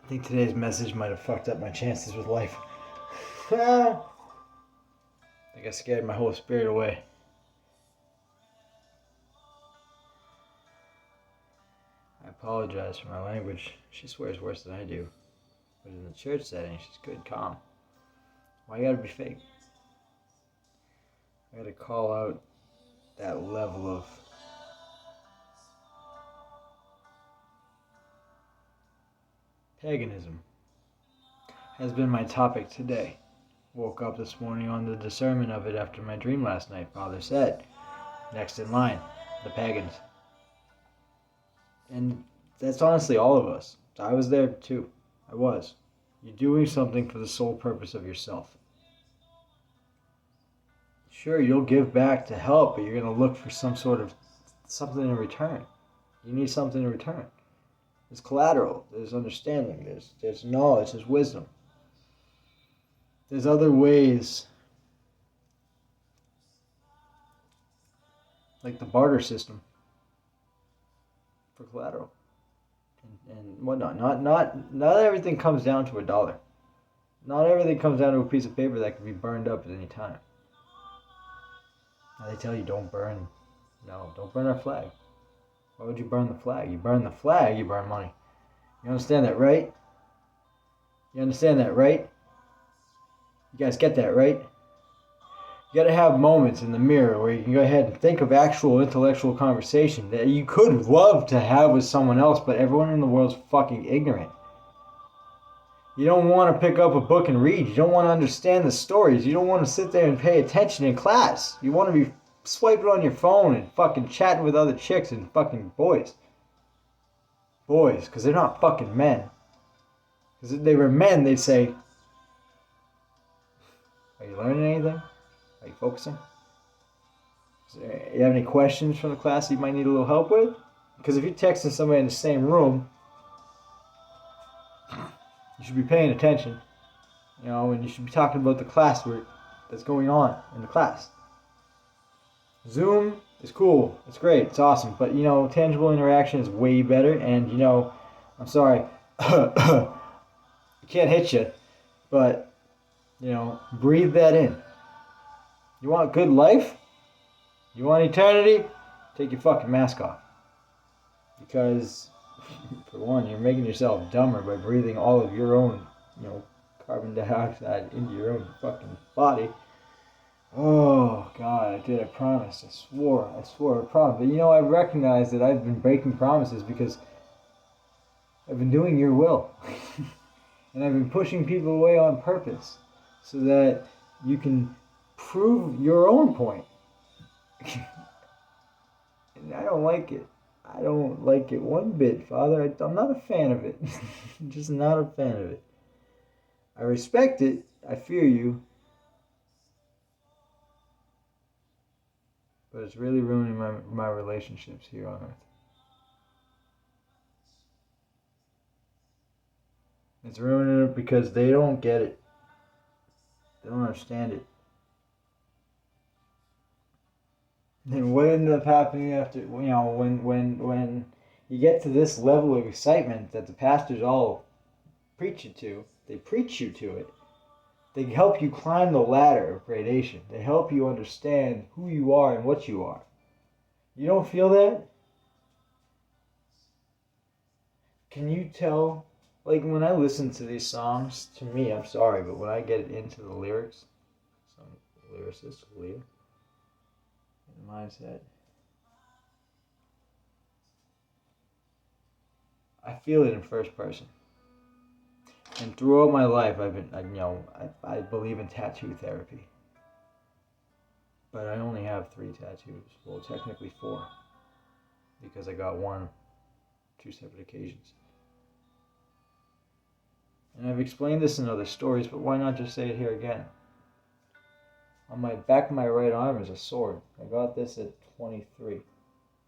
think today's message might have fucked up my chances with life. I think I scared my whole spirit away. I apologize for my language. She swears worse than I do. But in the church setting, she's good, calm. Why you gotta be fake? I gotta call out that level of paganism. Has been my topic today. Woke up this morning on the discernment of it after my dream last night. Father said, next in line, the pagans. And that's honestly all of us. I was there too. I was. You're doing something for the sole purpose of yourself. Sure, you'll give back to help, but you're going to look for some sort of something in return. You need something in return. There's collateral, there's understanding, there's knowledge, there's wisdom. There's other ways, like the barter system for collateral and whatnot. Not everything comes down to $1. Not everything comes down to a piece of paper that can be burned up at any time. Now they tell you don't burn our flag. Why would you burn the flag? You burn the flag, you burn money. You understand that, right? You understand that, right? You guys get that, right? You gotta have moments in the mirror where you can go ahead and think of actual intellectual conversation that you could love to have with someone else, but everyone in the world's fucking ignorant. You don't want to pick up a book and read. You don't want to understand the stories. You don't want to sit there and pay attention in class. You want to be swiping on your phone and fucking chatting with other chicks and fucking boys. Boys, because they're not fucking men. Because if they were men, they'd say, are you learning anything? Are you focusing? You have any questions from the class that you might need a little help with? Because if you're texting somebody in the same room, you should be paying attention, and you should be talking about the classwork that's going on in the class. Zoom is cool, it's great, it's awesome, but tangible interaction is way better. And I'm sorry, I can't hit you, but breathe that in. You want good life? You want eternity? Take your fucking mask off, because for one, you're making yourself dumber by breathing all of your own, carbon dioxide into your own fucking body. Oh, God, I did, I promised. I swore, I promised. But I recognize that I've been breaking promises because I've been doing your will. And I've been pushing people away on purpose so that you can prove your own point. And I don't like it. I don't like it one bit, Father. I'm not a fan of it. I'm just not a fan of it. I respect it. I fear you. But it's really ruining my relationships here on earth. It's ruining it because they don't get it. They don't understand it. And what ended up happening after, when you get to this level of excitement that the pastors all preach you to, they preach you to it. They help you climb the ladder of gradation. They help you understand who you are and what you are. You don't feel that? Can you tell? Like when I listen to these songs, to me, I'm sorry, but when I get into the lyrics, some lyricist, Leo, mindset, I feel it in first person. And throughout my life, I believe in tattoo therapy. But I only have 3 tattoos. Well, technically 4. Because I got 1, 2 separate occasions. And I've explained this in other stories, but why not just say it here again? On my back of my right arm is a sword. I got this at 23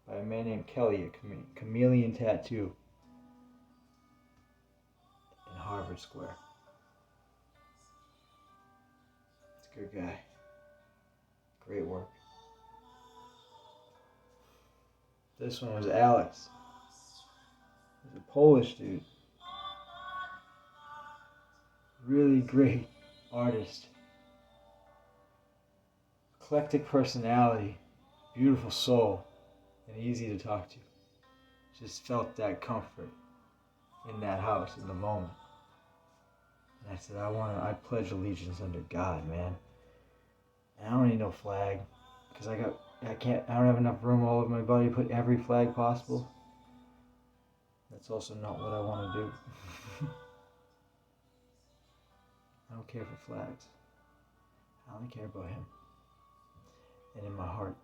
by a man named Kelly, a chameleon tattoo in Harvard Square. It's a good guy. Great work. This one was Alex. He's a Polish dude. really great artist, eclectic personality, beautiful soul, and easy to talk to. Just felt that comfort in that house in the moment. And I said, I pledge allegiance under God, man. And I don't need no flag, because I don't have enough room all over my body to put every flag possible. That's also not what I want to do. I don't care for flags. I only care about Him. And in my heart.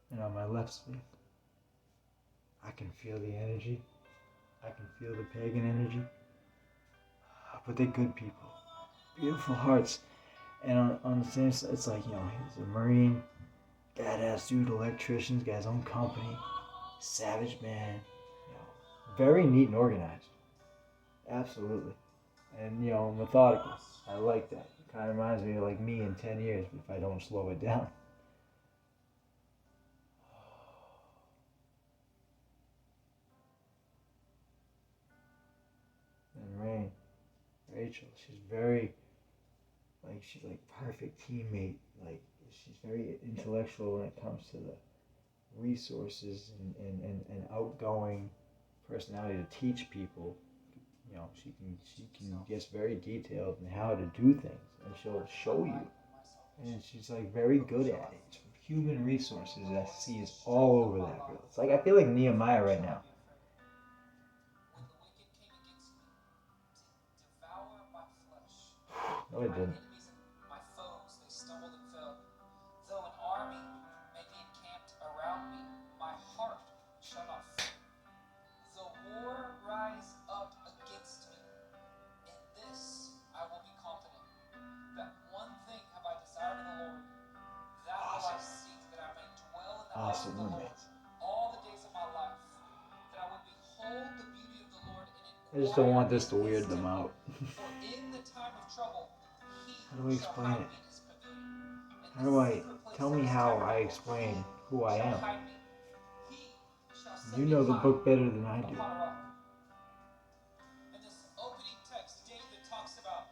And on my left sleeve, I can feel the energy. I can feel the pagan energy. But they're good people. Beautiful hearts. And on the same side, it's like, he's a Marine, badass dude, electrician, got his own company, savage man, very neat and organized. Absolutely. And, methodical. I like that. It kind of reminds me of like me in 10 years if I don't slow it down. And Rachel, she's like perfect teammate. Like, she's very intellectual when it comes to the resources and outgoing personality to teach people. She can get very detailed in how to do things, and she'll show you. And she's like very good at it. It's human resources that sees all over that girl. It's like I feel like Nehemiah right now. No, it didn't. Awesome roommates. I just don't want this to weird them out. How do we explain it? Tell me how I explain who I am. You know the book better than I do. In this opening text, David talks about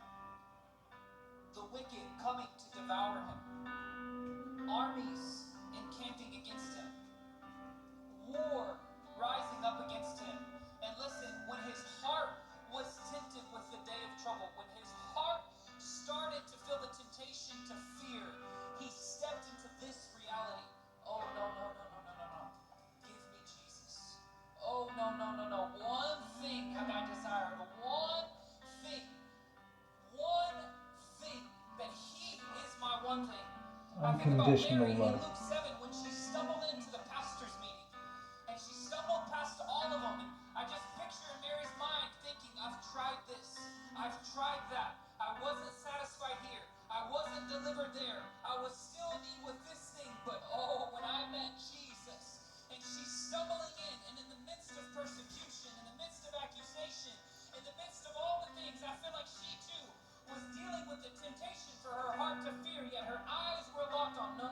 the wicked coming to devour him, armies encamping against him, war rising up against him. And listen, when his heart was tempted with the day of trouble, when his heart started to feel the temptation to fear, he stepped into this reality. Oh, no. Give me Jesus. Oh, no. One thing have I desired. One thing, that He is my one thing. Unconditional love. Luke 7, when she stumbled into the pastor's meeting, and she stumbled past all of them, and I just picture in Mary's mind thinking, I've tried this, I've tried that, I wasn't satisfied here, I wasn't delivered there, I was still in need with this thing, but when I met Jesus, and she's stumbling in, and in the midst of persecution, in the midst of accusation, in the midst of all the things, I feel like she too was dealing with the temptation for her heart to fear, yet her eyes were locked on, no.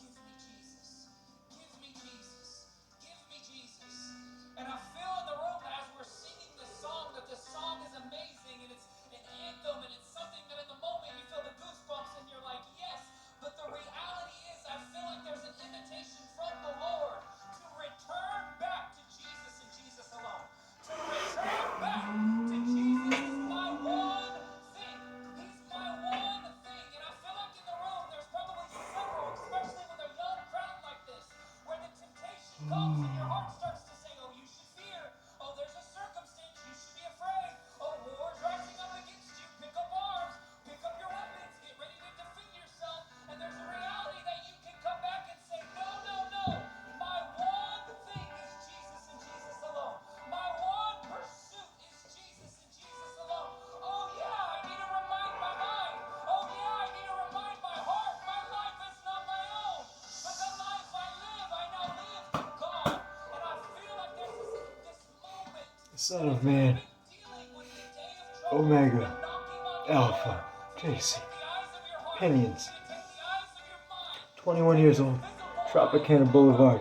Give me Jesus. Give me Jesus. Give me Jesus. And I feel in the room that as we're singing this song, that this song is amazing, and it's an anthem, and it's something that in the moment you feel the goosebumps, and you're like, yes, but the reality is I feel like there's an invitation from the Lord to return back to Jesus and Jesus alone. To return back to Jesus is my one thing. He's my one thing. And I feel like in the room there's probably several, especially with a young crowd like this, where the temptation comes and your heart starts to say, oh, you should fear. Oh, there's a circumstance. You should be afraid. Oh, war's rising up against you. Pick up arms. Pick up your weapons. Get ready to defend yourself. And there's a reality that you can come back and say, no. My one thing is Jesus and Jesus alone. My one pursuit is Jesus and Jesus alone. Oh yeah, I need to remind my mind. Oh yeah, I need to remind my heart. My life is not my own, but the life I live, I now live to God. And I feel like there's this moment. Son of Man, Omega, Alpha, JC, Pinions, 21 years old, Tropicana Boulevard.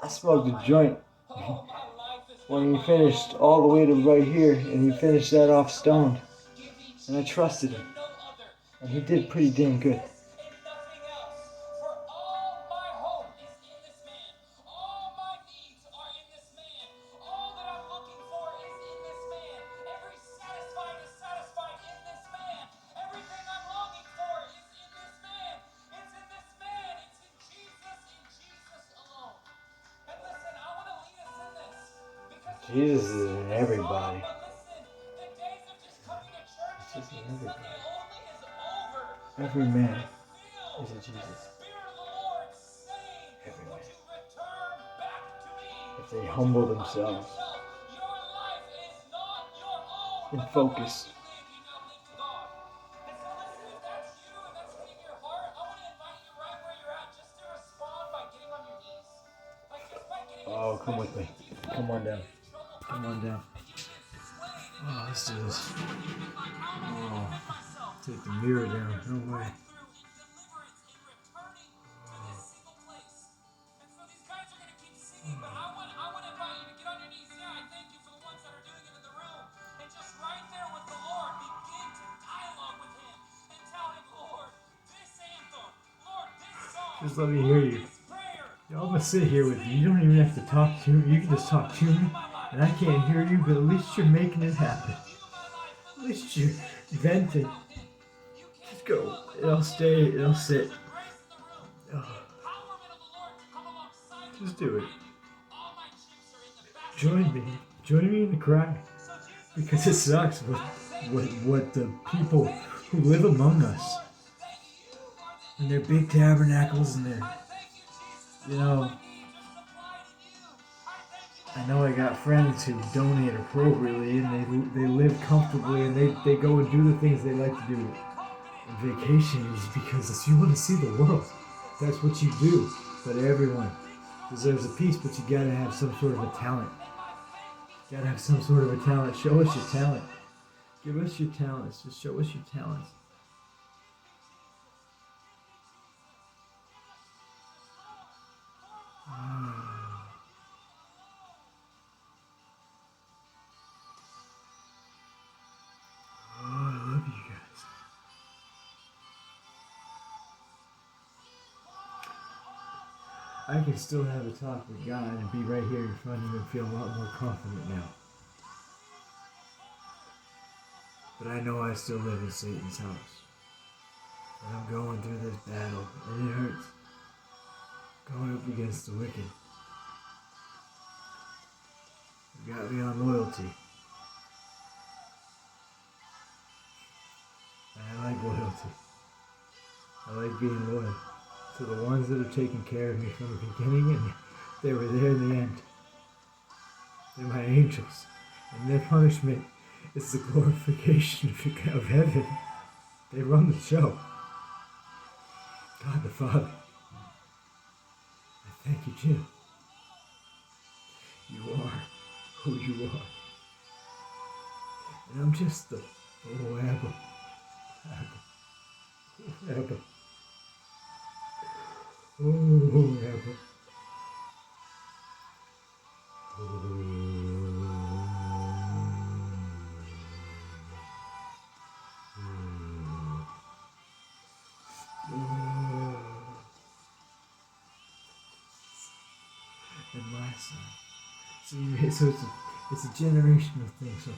I smoked a joint when he finished all the way to right here, and he finished that off stoned. And I trusted him. And he did pretty damn good. Jesus is in everybody. It's just in everybody. Every man is a Jesus. Every man. If they humble themselves and focus. Oh, come with me. Come on down. Come on down. Oh, let's do this. Oh, take the mirror down. No way. Just let me hear you. I'm gonna sit here with you. You don't even have to talk to me. You can just talk to me. And I can't hear you, but at least you're making it happen. At least you're venting. Just go. It'll stay. It'll sit. Oh. Just do it. Join me. Join me in the cry. Because it sucks what the people who live among us. And their big tabernacles and their, you know, I know I got friends who donate appropriately and they live comfortably and they go and do the things they like to do. And vacation is because you want to see the world. That's what you do. But everyone deserves a piece, but you gotta have some sort of a talent. You gotta have some sort of a talent. Show us your talent. Give us your talents. Just show us your talents. I can still have a talk with God and be right here in front of him and feel a lot more confident now. But I know I still live in Satan's house. And I'm going through this battle, and it hurts. Going up against the wicked. You got me on loyalty. And I like loyalty. I like being loyal to the ones that have taken care of me from the beginning, and they were there in the end. They're my angels, and their punishment is the glorification of heaven. They run the show. God the Father, I thank you, Jim. You are who you are. And I'm just the Abba. Abba. Oh, Abba. And my son. See, so it's a generational thing. So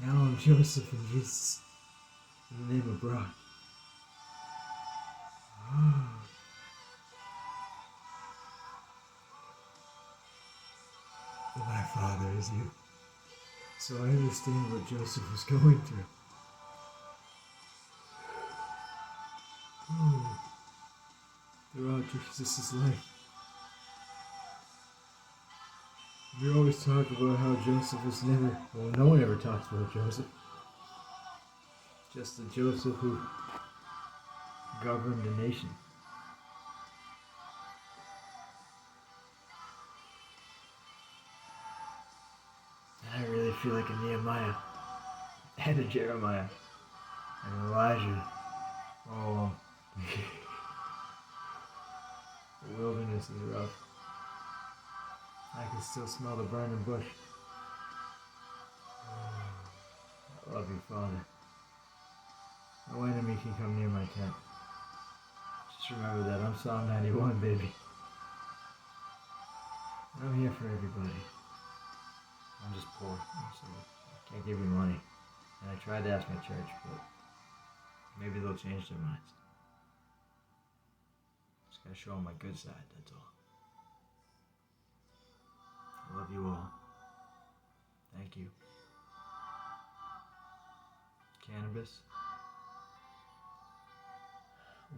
now I'm Joseph and Jesus in the name of Brock. And my father is you. So I understand what Joseph was going through. Throughout Jesus' life. We always talk about how Joseph was never, well, no one ever talks about Joseph. Just the Joseph who governed a nation. And I really feel like a Nehemiah and a Jeremiah and Elijah. Oh, the wilderness is rough. I can still smell the burning bush. Heavenly Father, no enemy can come near my tent. Just remember that. I'm Psalm 91, baby. I'm here for everybody. I'm just poor, so I can't give you money. And I tried to ask my church, but maybe they'll change their minds. Just gotta show them my good side, that's all. I love you all. Thank you. Cannabis.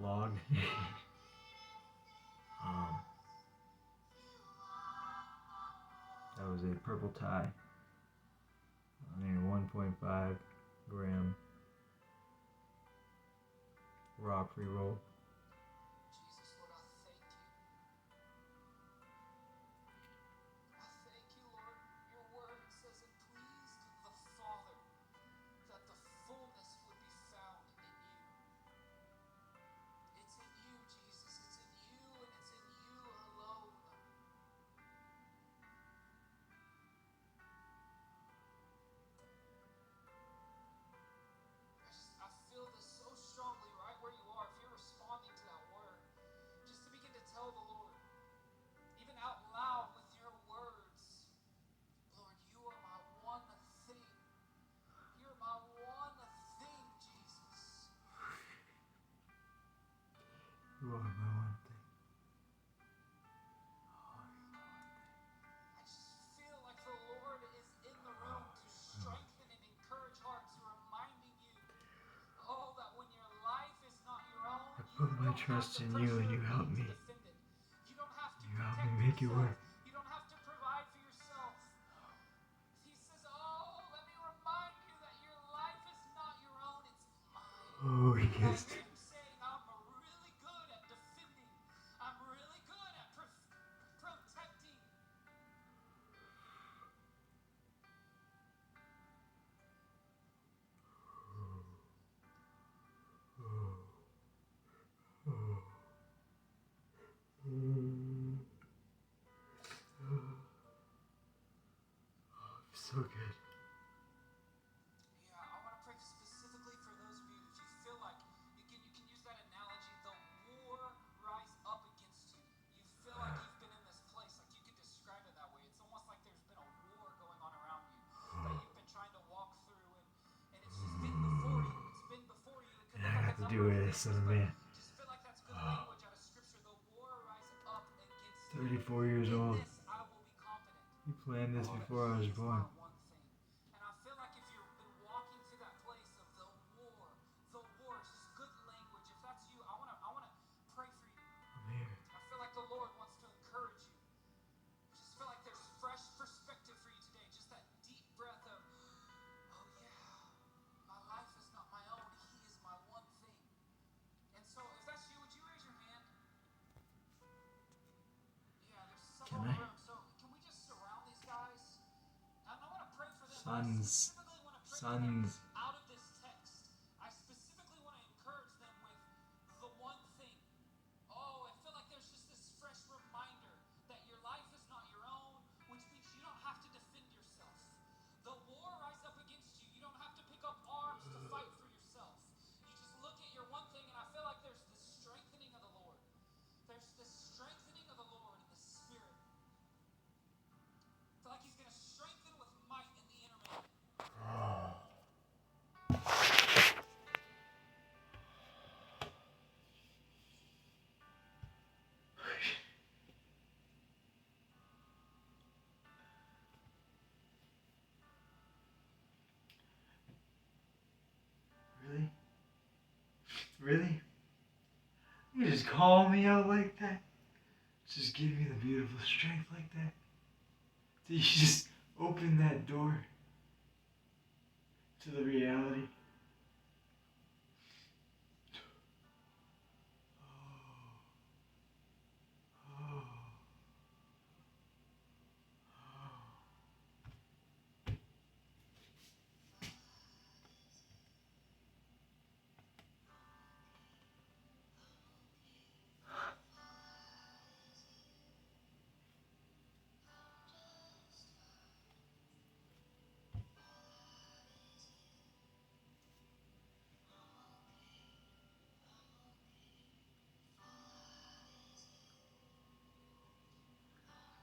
Log. That was a purple tie. I mean, 1.5 gram raw pre-roll. Jesus, Lord, I thank you. I thank you, Lord. Your word says it pleased the Father that the fullness would be found in you. It's in you, Jesus. It's in you and it's in you alone. I feel this so strongly right where you are. If you're responding to that word, just to begin to tell the Lord, even out loud with your words, Lord, you are my one thing. You're my one thing, Jesus. You are my one thing. I just feel like the Lord is in the room to strengthen and encourage hearts, reminding you, oh, that when your life is not your own, I put my trust in you and you help me. You don't have to You help me protect make it yourself. work. You don't have to provide for yourself. He says, oh, let me remind you that your life is not your own, it's mine. Oh, yes. I hear him saying, I'm really good at defending. I'm really good at protecting. So good. Yeah, I want to pray specifically for those of you, if you feel like you can use that analogy, the war rise up against you. You feel like you've been in this place, like you could describe it that way. It's almost like there's been a war going on around you that you've been trying to walk through, and it's just been before you. It's been before you. It could And I look like got to it's do other it, things, son of but man. just feel like that's good language out of scripture. The war rise up against you. 34 years In old. this I will be confident. You planned this Oh, before I was he is born. my one thing. And I feel like if you've been walking through that place of the war, it's just good language. If that's you, I wanna pray for you. I'm here. I feel like the Lord wants to encourage you. I just feel like there's fresh perspective for you today. Just that deep breath of, oh yeah, my life is not my own. He is my one thing. And so if that's you, would you raise your hand? Yeah, there's some in the room. So can we just surround these guys? I want to pray for them. Sons. I specifically want to pray for them Sons. out of this text. I specifically want to encourage them with the one thing. Oh, I feel like there's just this fresh reminder that your life is not your own, which means you don't have to defend yourself. The war rise up against you. You don't have to pick up arms to fight for yourself. You just look at your one thing, and I feel like there's this strengthening of the Lord. There's this strengthening of the Lord in the Spirit. I feel like He's going to strengthen with might in the inner man. Really? Really? You just call me out like that? Just give me the beautiful strength like that? Did you just open that door to the reality?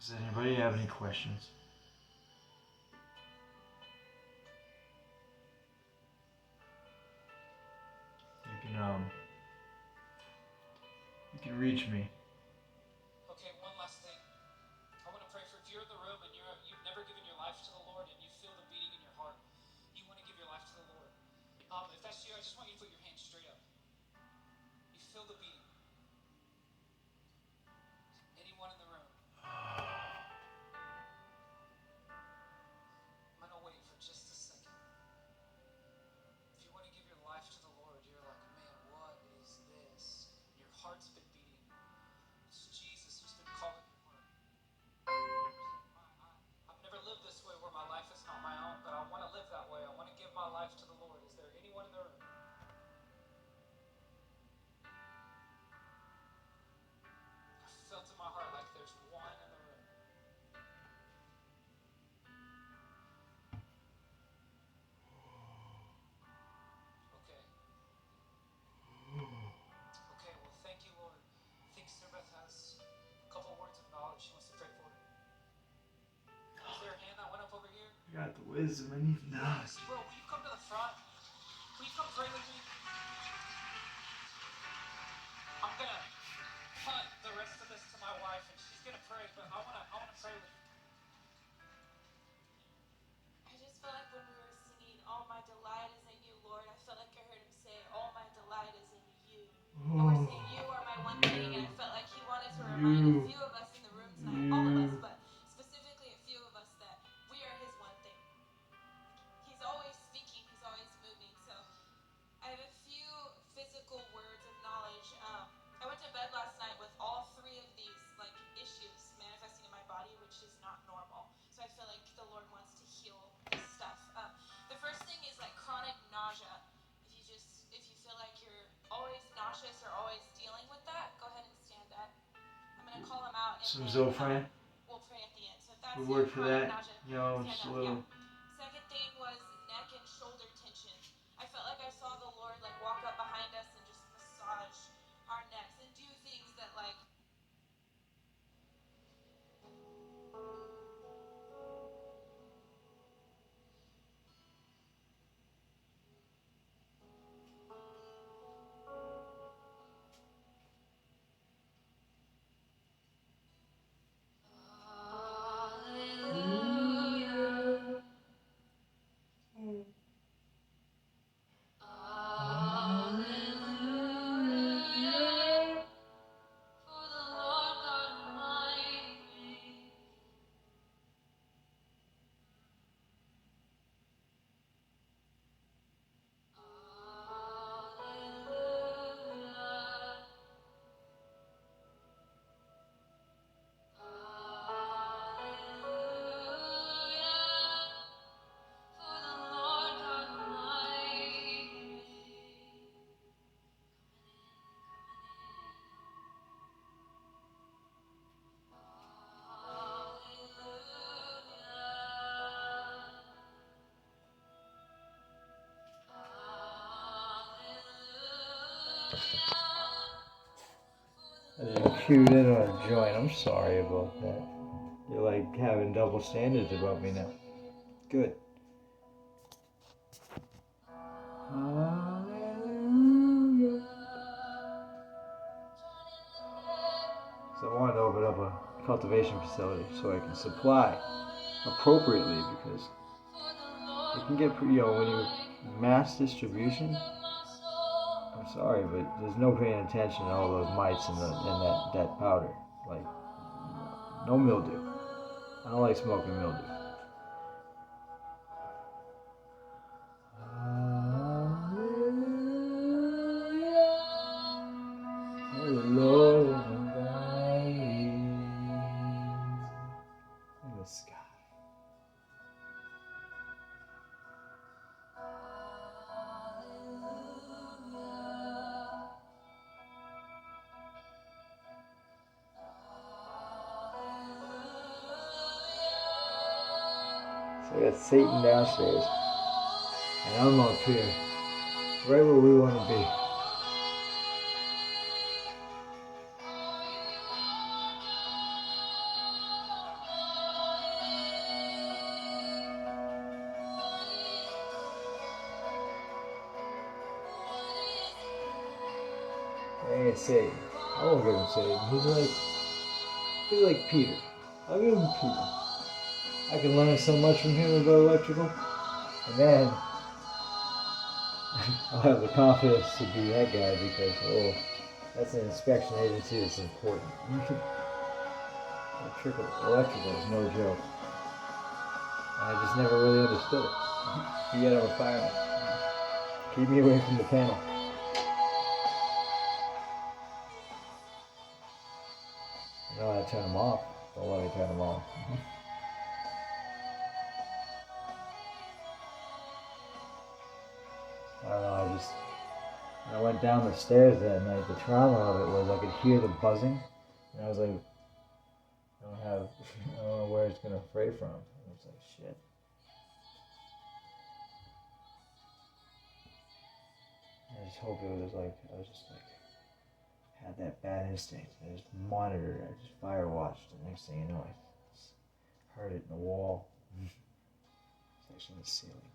Does anybody have any questions? You can reach me. Okay, one last thing. I want to pray for if you're in the room and you've never given your life to the Lord and you feel the beating in your heart, you want to give your life to the Lord. If that's you, I just want you to put your hands straight up. You feel the beating. Anyone in the room? I'm going to wait for just a second. If you want to give your life to the Lord, you're like, man, what is this? And your heart's been beating. It's Jesus who's been calling your heart. I've never lived this way where my life is not my own, but I want to live that way. I want to give my life to the Lord. Is there anyone in the room? I felt in my heart like there's one in the room. Okay. Okay, well, thank you, Lord. I think Sirbeth has a couple words of knowledge she wants to pray for. Is there a hand that went up over here? I got the wisdom I need now. Yes, bro, will you come to the front? Will you come pray with me? I'm gonna punt the rest of this to my wife, and she's gonna pray, but I wanna pray with you. I just felt like when we were singing, "All my delight is in you, Lord," I felt like I heard him say, "All my delight is in you." And we're saying, "You are my one thing," and I felt like he wanted to remind a few of us in the room tonight, all of us, but specifically a few of us, that we are his one thing. He's always speaking, he's always moving. So I have a few physical words of knowledge. I went to bed last night with all three of these issues manifesting in my body, which is not normal. So I feel like the Lord wants to heal this stuff. The first thing is chronic nausea. If you feel like you're always nauseous or always dealing with that, go ahead and stand up. I'm gonna call him out. And Some then, Zofran. We'll pray at the end. So if that's We work for chronic that. nausea, Just stand a up. little. Yeah. Second thing was neck and shoulder tension. I felt like I saw the Lord walk up behind us and just massage our necks and do things that I didn't cue in on a joint. I'm sorry about that. You're having double standards about me now. Good. Hallelujah. So I wanted to open up a cultivation facility so I can supply appropriately, because it can get pretty, when you mass distribution, I'm sorry, but there's no paying attention to all those mites and that powder. No mildew. I don't like smoking mildew. The Lord is in the sky. So I got Satan downstairs, and I'm up here, right where we want to be. ain't Satan. I won't give him Satan. He's like Peter. I'll give him Peter. I can learn so much from him about electrical. And then I'll have the confidence to be that guy because, oh, that's an inspection agency that's important. Electrical is no joke. And I just never really understood it. You gotta fire me. Keep me away from the panel. You know how to turn them off. Don't let me turn them on. I don't know, when I went down the stairs that night, the trauma of it was I could hear the buzzing, and I was like, I don't know where it's gonna fray from. I was like, shit. I just hope it was like, I was just like, had that bad instinct. I just monitored it, I just fire watched. The next thing you know, I just heard it in the wall. It's actually in the ceiling.